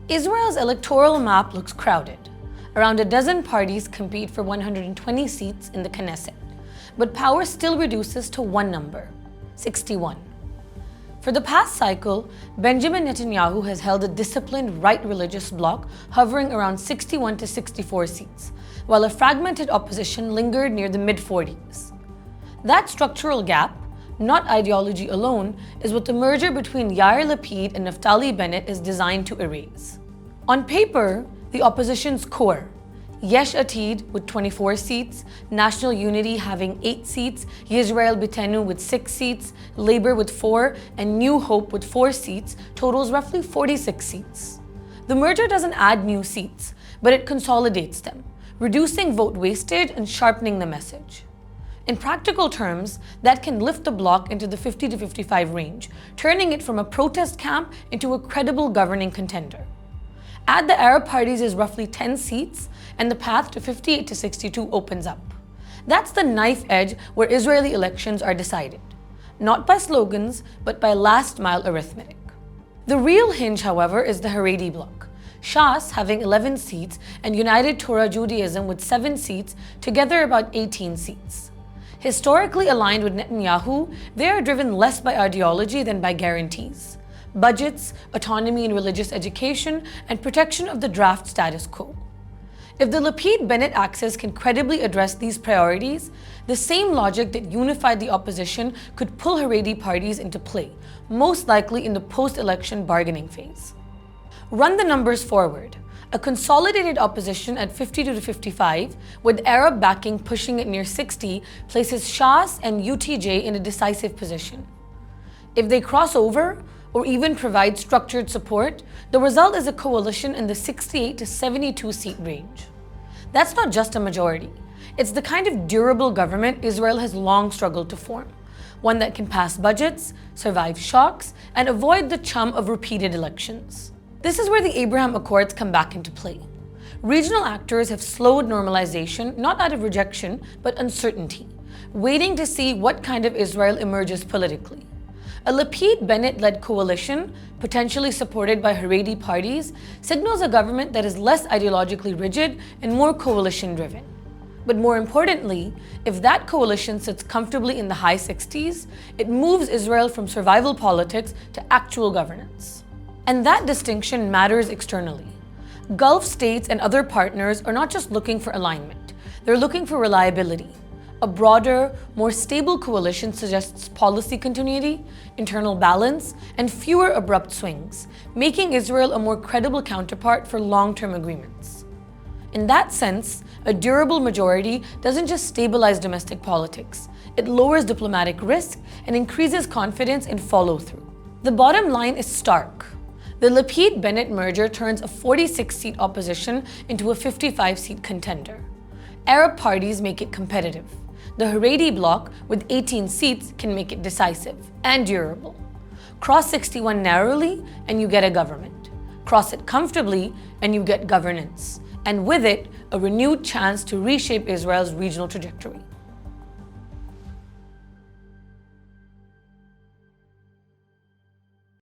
Israel's electoral map looks crowded. Around a dozen parties compete for 120 seats in the Knesset, but power still reduces to one number, 61. For the past cycle, Benjamin Netanyahu has held a disciplined right religious bloc hovering around 61 to 64 seats, while a fragmented opposition lingered near the mid-40s. That structural gap, not ideology alone, is what the merger between Yair Lapid and Lapid-Bennett is designed to erase. On paper, the opposition's core, Yesh Atid with 24 seats, National Unity having 8 seats, Yisrael Beitenu with 6 seats, Labor with 4, and New Hope with 4 seats, totals roughly 46 seats. The merger doesn't add new seats, but it consolidates them, reducing vote wastage and sharpening the message. In practical terms, that can lift the bloc into the 50 to 55 range, turning it from a protest camp into a credible governing contender. Add the Arab parties' roughly 10 seats, and the path to 58 to 62 opens up. That's the knife edge where Israeli elections are decided, not by slogans, but by last-mile arithmetic. The real hinge, however, is the Haredi bloc, Shas having 11 seats and United Torah Judaism with 7 seats, together about 18 seats. Historically aligned with Netanyahu, they are driven less by ideology than by guarantees: budgets, autonomy in religious education, and protection of the draft status quo. If the Lapid-Bennett axis can credibly address these priorities, the same logic that unified the opposition could pull Haredi parties into play, most likely in the post-election bargaining phase. Run the numbers forward. A consolidated opposition at 52 to 55, with Arab backing pushing it near 60, places Shas and UTJ in a decisive position. If they cross over, or even provide structured support, the result is a coalition in the 68 to 72 seat range. That's not just a majority. It's the kind of durable government Israel has long struggled to form, one that can pass budgets, survive shocks, and avoid the chum of repeated elections. This is where the Abraham Accords come back into play. Regional actors have slowed normalization, not out of rejection, but uncertainty, waiting to see what kind of Israel emerges politically. A Lapid-Bennett-led coalition, potentially supported by Haredi parties, signals a government that is less ideologically rigid and more coalition-driven. But more importantly, if that coalition sits comfortably in the high 60s, it moves Israel from survival politics to actual governance. And that distinction matters externally. Gulf states and other partners are not just looking for alignment, they're looking for reliability. A broader, more stable coalition suggests policy continuity, internal balance, and fewer abrupt swings, making Israel a more credible counterpart for long-term agreements. In that sense, a durable majority doesn't just stabilize domestic politics, it lowers diplomatic risk and increases confidence in follow-through. The bottom line is stark. The Lapid-Bennett merger turns a 46-seat opposition into a 55-seat contender. Arab parties make it competitive. The Haredi bloc, with 18 seats, can make it decisive and durable. Cross 61 narrowly, and you get a government. Cross it comfortably, and you get governance. And with it, a renewed chance to reshape Israel's regional trajectory.